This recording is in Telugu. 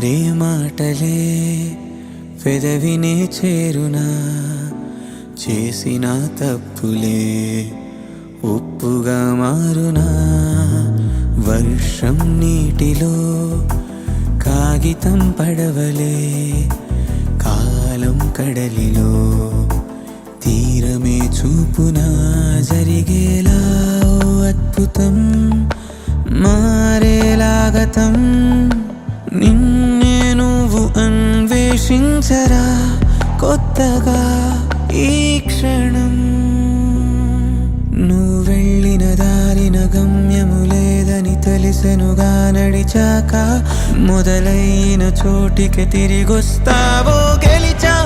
మారే మాటలే పెదవినే చేరునా, చేసిన తప్పులే ఒప్పుగా మారునా. వర్షం నీటిలో కాగితం పడవలే, కాలం కడలిలో తీరమే చూపునా. జరిగేలా ఓ అద్భుతం, మారేలాగతం, నిన్నే నువ్వు అన్వేషించరా కొత్తగా ఈ క్షణం. నువ్వు వెళ్ళిన దారిన గమ్యము లేదని తెలిసెనుగా నడిచాక, మొదలైన చోటికి తిరిగొస్తావో గెలిచా.